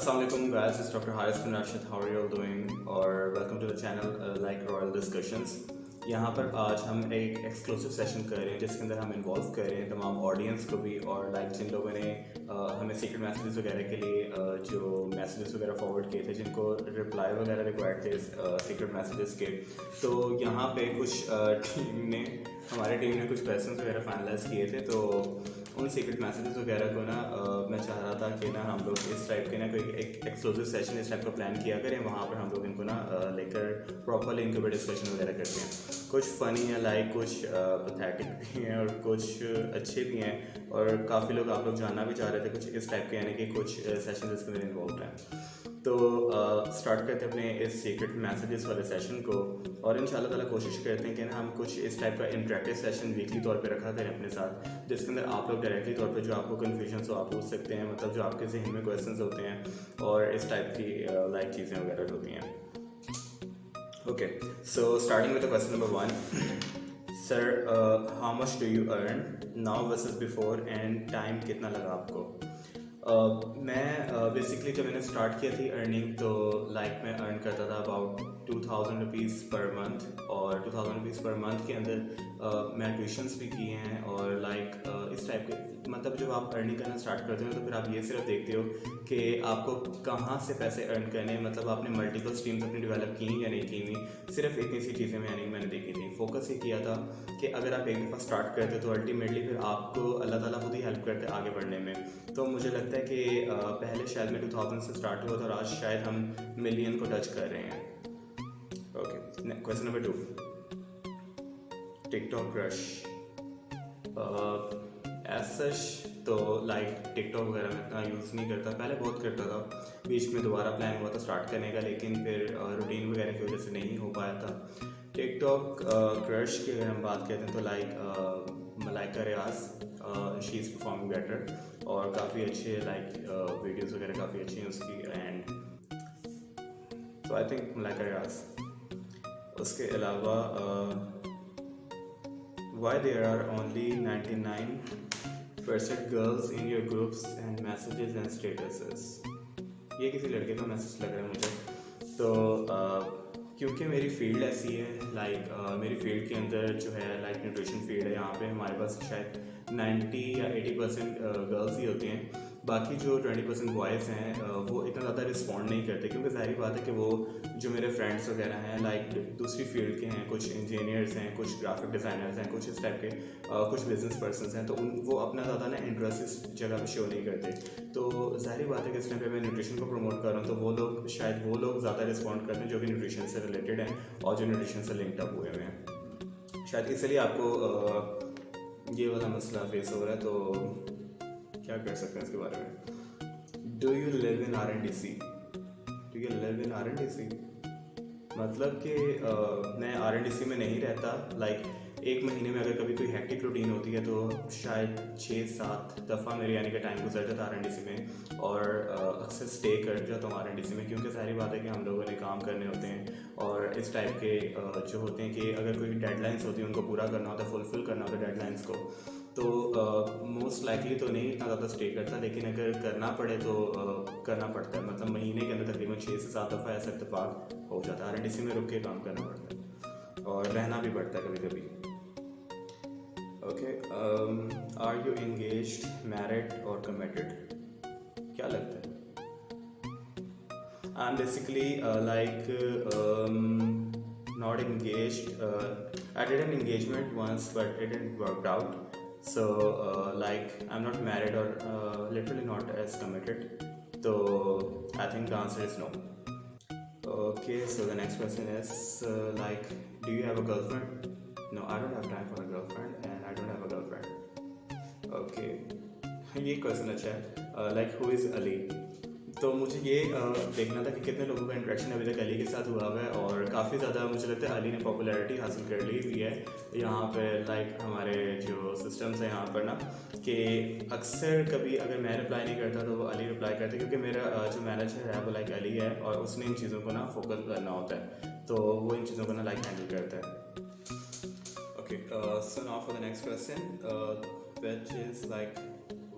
Assalamualaikum guys, it's Dr. Haris bin Rashid. How are you all doing? और welcome to the channel like Royal Discussions. यहाँ पर आज हम एक exclusive session कर रहे हैं जिसके अंदर हम इन्वॉल्व कर रहे हैं तमाम ऑडियंस को भी और लाइक जिन लोगों ने हमें सीक्रेट मैसेजेस वगैरह के लिए जो मैसेजेस वगैरह फॉरवर्ड किए थे, जिनको रिप्लाई वगैरह रिक्वायर्ड थे सीक्रेट मैसेजेस के, तो यहाँ पे कुछ हमारे टीम ने कुछ क्वेश्चंस वगैरह फाइनलाइज किए थे। तो उन सीक्रेट मैसेजेस वगैरह को ना मैं चाह रहा था कि ना हम लोग इस टाइप के ना कोई एक एक्सक्लूसिव सेशन इस टाइप का प्लान किया करें, वहाँ पर हम लोग इनको ना लेकर प्रॉपरली इनके ऊपर डिस्कशन वगैरह करते हैं। कुछ फ़नी है लाइक, कुछ पैथेटिक भी हैं और कुछ अच्छे भी हैं, और काफ़ी लोग आप लोग जानना भी चाह रहे थे कुछ इस टाइप के, यानी कि कुछ सेशन इसके अंदर इन्वॉल्व हैं। तो स्टार्ट करते हैं अपने इस सीक्रेट मैसेजेस वाले सेशन को, और इंशाल्लाह ताला कोशिश करते हैं कि ना हम कुछ इस टाइप का इंटरेक्टिव सेशन वीकली तौर पे रखा करें अपने साथ, जिसके अंदर आप लोग डायरेक्टली तौर पे जो आपको कन्फ्यूजन हो आप पूछ सकते हैं, मतलब जो आपके जहन में क्वेश्चंस होते हैं और इस टाइप की लाइक चीज़ें वगैरह होती हैं। Okay, so starting with the question number 1, sir how much do you earn now versus before and time कितना लगा आपको? मैं बेसिकली जब मैंने स्टार्ट किया थी अर्निंग, तो लाइक मैं अर्न करता था अबाउट 2000 रुपीज़ पर मंथ, और 2000 रुपीज़ पर मंथ के अंदर मैं ट्यूशन्स भी किए हैं और लाइक इस टाइप के, मतलब जब आप अर्निंग करना स्टार्ट करते हो तो फिर आप ये सिर्फ देखते हो कि आपको कहाँ से पैसे अर्न करने हैं, मतलब आपने मल्टीपल स्ट्रीम्स अपनी डेवलप की या नहीं की नहीं, सिर्फ इतनी सी चीज़ें मैंने देखी थी। फोकस ये किया था कि अगर आप एक दफ़ा स्टार्ट करते तो अल्टीमेटली फिर आपको अल्लाह ताला खुद ही हेल्प करते आगे बढ़ने में। तो मुझे लगता है कि पहले शायद मैं 2000 से स्टार्ट हुआ था और आज शायद हम मिलियन को टच कर रहे हैं। Okay, question number 2, TikTok crush. As such तो लाइक टिकटॉक वगैरह में इतना यूज़ नहीं करता, पहले बहुत करता था, बीच में दोबारा प्लान हुआ था स्टार्ट करने का, लेकिन फिर रूटीन वगैरह की वजह से नहीं हो पाया था। टिकटॉक क्रश की अगर हम बात करते हैं तो like Malaika Riaz, she is performing better, और काफ़ी अच्छे लाइक वीडियोज़ वगैरह काफ़ी अच्छी हैं उसकी, एंड तो आई थिंक मलाइका रियाज। उसके अलावा why there are only 99% girls in your groups and messages and statuses? ये किसी लड़के का मैसेज लग रहा है मुझे। तो क्योंकि मेरी फील्ड ऐसी है, लाइक मेरी फील्ड के अंदर जो है लाइक न्यूट्रिशन फील्ड है, यहाँ पे हमारे पास शायद 90 या 80% गर्ल्स ही होती हैं, बाकी जो 20% बॉयज़ हैं वो इतना ज़्यादा रिस्पॉन्ड नहीं करते, क्योंकि जाहिर बात है कि वो जो मेरे फ्रेंड्स वगैरह हैं लाइक दूसरी फील्ड के हैं, कुछ इंजीनियर्स हैं, कुछ ग्राफिक डिज़ाइनर्स हैं, कुछ इस टाइप के कुछ बिजनेस पर्सनस हैं, तो वो अपना ज़्यादा ना इंटरेस्ट इस जगह पे शो नहीं करते। तो जाहिर बात है कि इस टाइम पे मैं न्यूट्रिशन को प्रमोट कर रहा हूँ, तो वो लोग ज़्यादा रिस्पॉन्ड करते हैं जो कि न्यूट्रिशन से रिलेटेड हैं और जो न्यूट्रिशन से लिंक्ड अप हुए हुए हैं। शायद इसलिए आपको ये वाला मसला फेस हो रहा है। तो क्या कर सकते हैं इसके बारे में? Do you live in RNDC? Do you live in RNDC? मतलब कि मैं RNDC में नहीं रहता, लाइक एक महीने में अगर कभी कोई हेक्टिक रूटीन होती है तो शायद 6-7 दफ़ा मेरे यानी कि टाइम गुजर जाता है RNDC में, और अक्सर स्टे कर जाता हूँ RNDC में, क्योंकि सारी बात है कि हम लोगों ने काम करने होते हैं और इस टाइप के जो होते हैं कि अगर कोई डेडलाइंस होती है उनको पूरा करना होता है, फुलफिल करना होता है डेडलाइंस को, तो मोस्ट लाइकली तो नहीं इतना ज़्यादा स्टे करता, लेकिन अगर करना पड़े तो करना पड़ता है। मतलब महीने के अंदर तकरीबन 6 से 7 दफ़ा ऐसा इत्तेफाक हो जाता है, RNDC में रुक के काम करना पड़ता है और रहना भी पड़ता है कभी कभी। Okay, are you engaged, married और कमिटेड? क्या लगता है? I am basically not engaged. I did an engagement once, but it didn't work out. So like I'm not married or literally not as committed. So I think the answer is no. Okay, so the next question is like, do you have a girlfriend? No, I don't have time for a girlfriend, and I don't have a girlfriend. Okay, ये question अच्छा है। Like who is Ali? तो मुझे ये देखना था कि कितने लोगों का इंट्रैक्शन अभी तक अली के साथ हुआ हुआ है, और काफ़ी ज़्यादा मुझे लगता है अली ने पॉपुलैरिटी हासिल कर ली हुई है यहाँ पे। लाइक हमारे जो सिस्टम्स हैं यहाँ पर ना, कि अक्सर कभी अगर मैं रिप्लाई नहीं करता तो वो अली रिप्लाई करते, क्योंकि मेरा जो मैनेजर है वो लाइक अली है और उसने इन चीज़ों को ना फोकस करना होता है, तो वो इन चीज़ों को ना लाइक हैंडल करता है। Okay, so now for the next question, which is like,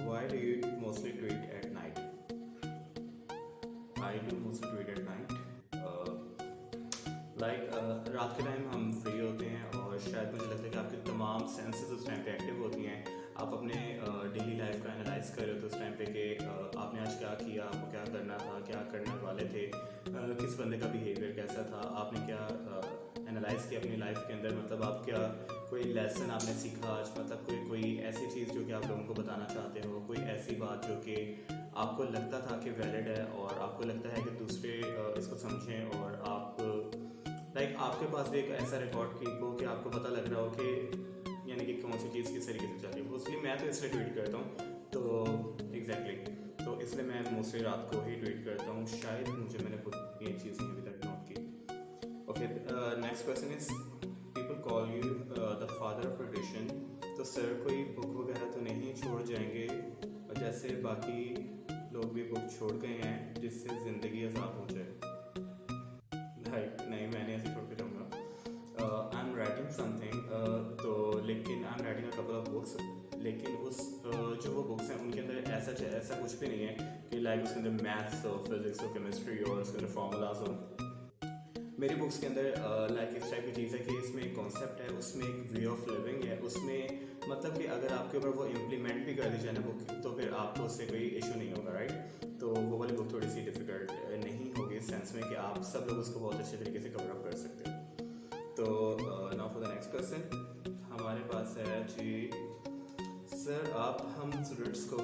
why do you mostly tweet at night? I do mostly read at night. रात के टाइम हम फ्री होते हैं और शायद मुझे लगता है कि आपकी तमाम सेंसेस उस टाइम पे एक्टिव होती हैं। आप अपने डेली लाइफ का एनालाइज कर रहे हो तो उस टाइम पे कि आपने आज क्या किया, आपको क्या करना था, क्या करने वाले थे, किस बंदे का बिहेवियर कैसा था, आपने क्या एनालाइज किया अपनी लाइफ के अंदर, मतलब आप क्या कोई लेसन आपने सीखा आज, मतलब कोई ऐसी चीज़ जो कि आप लोगों को बताना चाहते हो, कोई ऐसी बात जो कि आपको लगता था कि वैलिड है और आपको लगता है कि दूसरे इसको समझें और आप आपके पास भी एक ऐसा रिकॉर्ड कीप हो कि आपको पता लग रहा हो कि यानी कि कौन सी चीज़ किस तरीके से चल रही है। मोस्टली मैं तो इसलिए ट्वीट करता हूँ, तो एग्जैक्टली तो इसलिए मैं मोस्टली रात को ही ट्वीट करता हूँ। शायद मैंने खुद ये चीज़ नहीं अभी तक नोट की। Okay, next question is people call you the father of tradition. तो सर कोई बुक वगैरह तो नहीं छोड़ जाएंगे जैसे बाकी लोग भी बुक छोड़ गए हैं जिससे ज़िंदगी आज़ाद हो जाए? नहीं, मैंने ऐसे छोड़ के जाऊँगा। आई एम राइटिंग समथिंग, तो लेकिन I am writing a couple of books, लेकिन उस जो वो बुक्स हैं उनके अंदर ऐसा कुछ भी नहीं है कि उसके अंदर मैथ्स हो, फिजिक्स हो, केमिस्ट्री हो और उसके अंदर फार्मूलाज हो। मेरी बुक्स के अंदर इस टाइप की चीज़ है कि इसमें एक कॉन्सेप्ट है, उसमें एक वे ऑफ लिविंग है, उसमें मतलब कि अगर आपके ऊपर वो इम्प्लीमेंट भी कर दी जाए ना बुक, तो फिर आपको उससे कोई इशू नहीं होगा, राइट। तो वो वाली बुक थोड़ी सी डिफ़िकल्ट नहीं होगी इस सेंस में कि आप सब लोग उसको बहुत अच्छे तरीके से कवर अप कर सकते हो। तो now for the next question हमारे पास है जी, सर आप हम स्टूडेंट्स को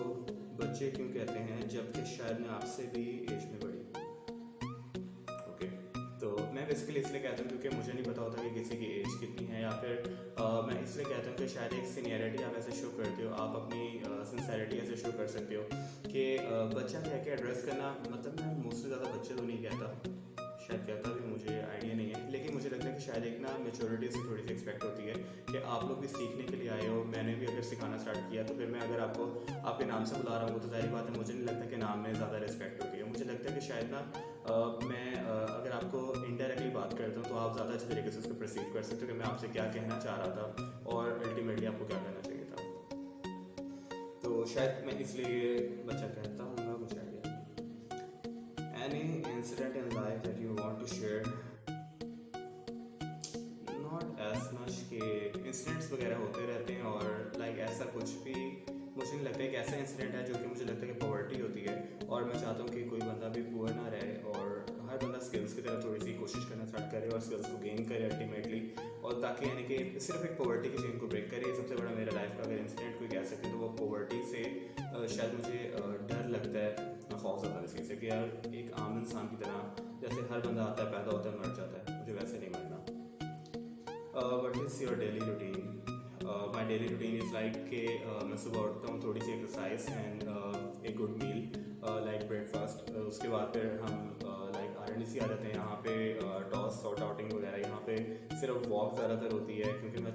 बच्चे क्यों कहते हैं जबकि शायद मैं आपसे भी एज में बड़ी? मैं बेसिकली इसलिए कहता हूँ क्योंकि मुझे नहीं पता होता कि किसी की एज कितनी है, या फिर मैं इसलिए कहता हूँ कि शायद एक सीनियरिटी आप ऐसे शो करते हो, आप अपनी सिंसेरिटी ऐसे शो कर सकते हो कि बच्चा कह के एड्रेस करना, मतलब मैं मोस्टली ज़्यादा बच्चे तो नहीं कहता, शायद कहता भी, मुझे आइडिया नहीं है, लेकिन मुझे लगता है कि शायद एक ना मेच्योरिटी से थोड़ी सी एक्सपेक्ट होती है कि आप लोग भी सीखने के लिए आए हो। मैंने भी अगर सिखाना स्टार्ट किया तो फिर मैं अगर आपको आपके नाम से बुला रहा हूँ तो जाहिर बात है मुझे नहीं लगता कि नाम में ज़्यादा रिस्पेक्ट होती है। मुझे लगता है कि शायद ना मैं अगर आपको इनडायरेक्टली बात करता हूँ तो आप ज़्यादा अच्छे तरीके से उसको परसीव कर सकते हो कि मैं आपसे क्या कहना चाह रहा था और अल्टीमेटली आपको क्या करना चाहिए था। तो शायद मैं इसलिए बच्चा कहता हूँ, मुझे idea. Any incident in life that you want to share? Not as much कि इंसिडेंट्स वगैरह होते रहते हैं और ऐसा कुछ भी मुझे नहीं लगता। एक ऐसा इंसिडेंट है जो कि मुझे लगता है कि पॉवर्टी होती है और मैं चाहता हूँ कि कोई बंदा भी पुअर ना रहे और हर बंदा स्किल्स की तरफ थोड़ी सी कोशिश करना स्टार्ट करे और स्किल्स को गेन करे अल्टीमेटली, और ताकि यानी कि सिर्फ एक पॉवर्टी की चेन को ब्रेक करे। सबसे बड़ा मेरा लाइफ का अगर इंसिडेंट कोई कह सकते तो वो पॉवर्टी से शायद मुझे डर लगता है, खौफ ज़्यादा इस चीज़ से कि यार एक आम इंसान की तरह जैसे हर बंदा आता है, पैदा होता है, मर जाता है, मुझे वैसे नहीं मरना। What is your daily routine? My daily routine is कि मैं सुबह उठता हूँ, थोड़ी सी एक्सरसाइज एंड एक गुड मील ब्रेकफास्ट। उसके बाद फिर हम RNDC आ जाते हैं। यहाँ पे टॉस और टाउटिंग वगैरह, यहाँ पे सिर्फ वॉक ज़्यादातर होती है क्योंकि मैं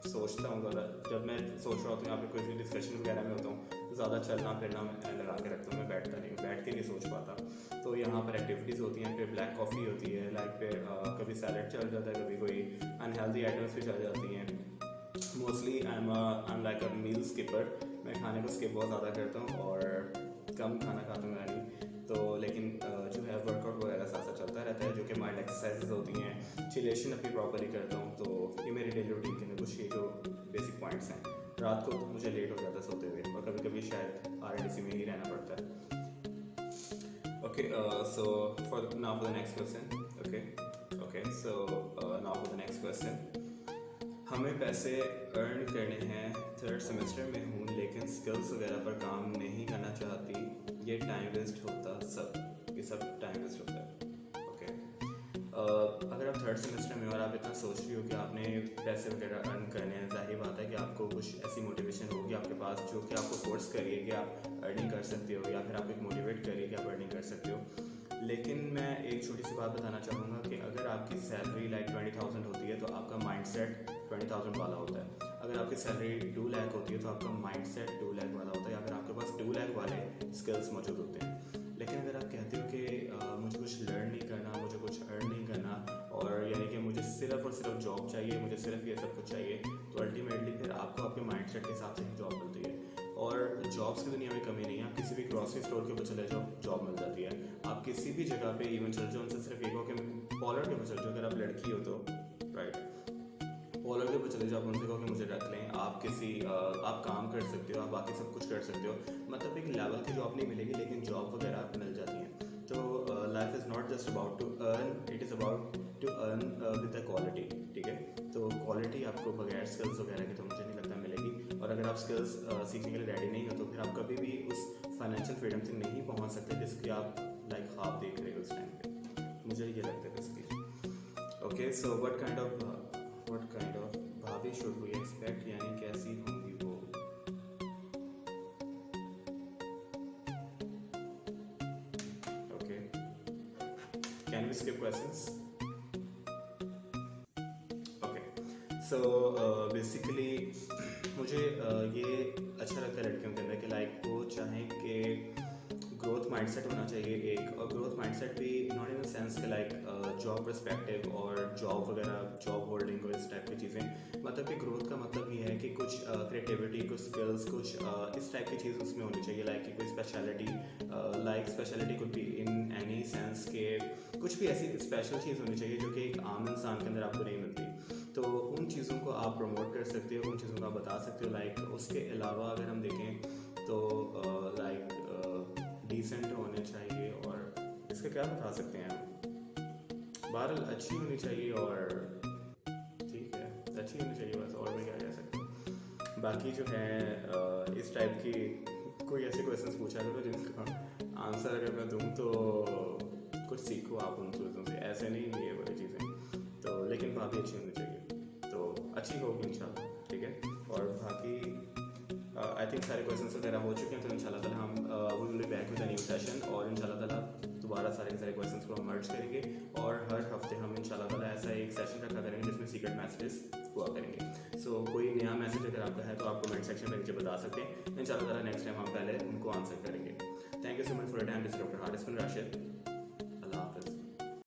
सोचता हूँ ज़्यादा, जब मैं सोच रहा होता हूँ यहाँ पे कोई डिस्कशन वगैरह में होता हूँ तो ज़्यादा चलना फिरना मैं लगा के रखता हूँ, मैं बैठ के नहीं सोच पाता। तो यहाँ पर एक्टिविटीज़ होती हैं, फिर ब्लैक कॉफ़ी होती है, फिर कभी सैलड चल जाता है, कभी कोई अनहेल्दी आइटम्स भी चल जाती हैं। Mostly I am like a meal skipper, मैं खाने को स्किप बहुत ज़्यादा करता हूँ और कम खाना खाता हूँ यानी। तो लेकिन जो है वर्कआउट वगैरह साथ साथ चलता रहता है, जो कि माइंड एक्सरसाइजेज होती हैं, चिलेशन अपनी प्रॉपरली करता हूँ। तो ये मेरी डेली रूटीन के अंदर कुछ ये जो बेसिक पॉइंट्स हैं। रात को तो मुझे लेट हो जाता है सोते हुए और कभी कभी शायद RNDC में ही रहना पड़ता है। Okay, so now for the next question. Okay, so now for the next question. हमें पैसे अर्न करने हैं, 3rd सेमेस्टर में हूँ लेकिन स्किल्स वगैरह पर काम नहीं करना चाहती, ये टाइम वेस्ट होता, ये सब टाइम वेस्ट होता है। ओके, अगर आप 3rd सेमेस्टर में और आप इतना सोच रही हो कि आपने पैसे वगैरह अर्न करने हैं, जाहिर बात है कि आपको कुछ ऐसी मोटिवेशन होगी आपके पास जो कि आपको फोर्स करिए कि आप अर्निंग कर सकते हो, या फिर आपको एक मोटिवेट करिए कि आप अर्निंग कर सकते हो। लेकिन मैं एक छोटी सी बात बताना चाहूँगा कि अगर आपकी सैलरी 20,000 होती है तो आपका माइंडसेट 20,000 वाला होता है। अगर आपकी सैलरी 2 लाख होती है तो आपका माइंडसेट 2 लाख वाला होता है, या फिर आपके पास 2 लाख वाले स्किल्स मौजूद होते हैं। लेकिन अगर आप कहते हो कि मुझे कुछ लर्न नहीं करना, मुझे कुछ अर्न नहीं करना, और यानी कि मुझे सिर्फ और सिर्फ जॉब चाहिए, मुझे सिर्फ ये सब कुछ चाहिए, तो अल्टीमेटली फिर आपको आपके माइंडसेट के हिसाब से ही जॉब मिलती है। और जॉब्स की दुनिया में कमी नहीं है, आप किसी भी ग्रॉसरी स्टोर के ऊपर चले जाओ, जॉब मिल जाती है। आप किसी भी जगह पे इवन चल जाओ, उनसे सिर्फ एक हो कि पॉलर के ऊपर चल जाओ, अगर आप लड़की हो तो राइट, पॉलर के ऊपर चले जाओ, आप उनसे कहो कि मुझे रख लें, आप काम कर सकते हो, आप बाकी सब कुछ कर सकते हो, मतलब एक लेवल की जॉब नहीं मिलेगी लेकिन जॉब वगैरह मिल जाती हैं। तो life is not just about to earn, it is about to earn with the quality, ठीक है। तो क्वालिटी आपको बगैर स्किल्स वगैरह की तो मुझे नहीं लगता मिलेगी, और अगर आप स्किल्स सीखने के लिए रेडी नहीं हो तो फिर आप कभी भी उस फाइनेंशियल फ्रीडम से नहीं पहुंच सकते जिसकी आप लाइक ख्वाब देख रहे हो उस टाइम पे। मुझे ये लगता है basically. Okay, so what kind of भाभी शुड वी एक्सपेक्ट, यानी कैसी होंगी वो। Okay, can we skip questions? So basically मुझे ये अच्छा लगता है लड़कियों के अंदर कि लाइक वो चाहें कि ग्रोथ माइंडसेट होना चाहिए एक, और ग्रोथ माइंडसेट भी नॉट इन द सेंस कि लाइक जॉब पर्सपेक्टिव और जॉब वगैरह, जॉब होल्डिंग और इस टाइप की चीज़ें, मतलब कि ग्रोथ का मतलब ये है कि कुछ क्रिएटिविटी, कुछ स्किल्स, कुछ इस टाइप की चीज़ उसमें होनी चाहिए, लाइक कि कोई speciality, like speciality could be in any sense के कुछ भी ऐसी स्पेशल चीज़ होनी चाहिए जो कि एक आम इंसान के अंदर आपको नहीं मिलती। तो उन चीज़ों को आप प्रमोट कर सकते हो, उन चीज़ों को आप बता सकते हो। लाइक उसके अलावा अगर हम देखें तो लाइक डिसेंट होने चाहिए, और इसका क्या बता सकते हैं हम, बहरहाल अच्छी होनी चाहिए, और ठीक है अच्छी होनी चाहिए बस, और मैं क्या कह सकता हूँ। बाकी जो है इस टाइप की कोई ऐसे क्वेश्चंस पूछा करो जिनका आंसर अगर मैं दूँ तो कुछ सीखो आप उन चीज़ों से, ऐसे नहीं ये वाली चीज़ें। तो लेकिन भाभी अच्छी होनी चाहिए, तो अच्छी होगी इंशाल्लाह, ठीक है। और बाकी आई थिंक सारे क्वेश्चंस वगैरह हो चुके हैं, तो इंशाल्लाह ताला हम we will be back with a new session, और इंशाल्लाह ताला दोबारा सारे क्वेश्चंस को हम मर्ज करेंगे, और हर हफ्ते हम इंशाल्लाह ताला ऐसा एक सेशन रखा करेंगे जिसमें सीक्रेट मैसेजेस हुआ करेंगे। सो कोई नया मैसेज अगर आपका है तो आप कमेंट सेक्शन में नीचे बता सकते हैं, इंशाल्लाह ताला नेक्स्ट टाइम हम पहले उनको आंसर करेंगे। Thank you so much for your time, this doctor Haris bin Rashid.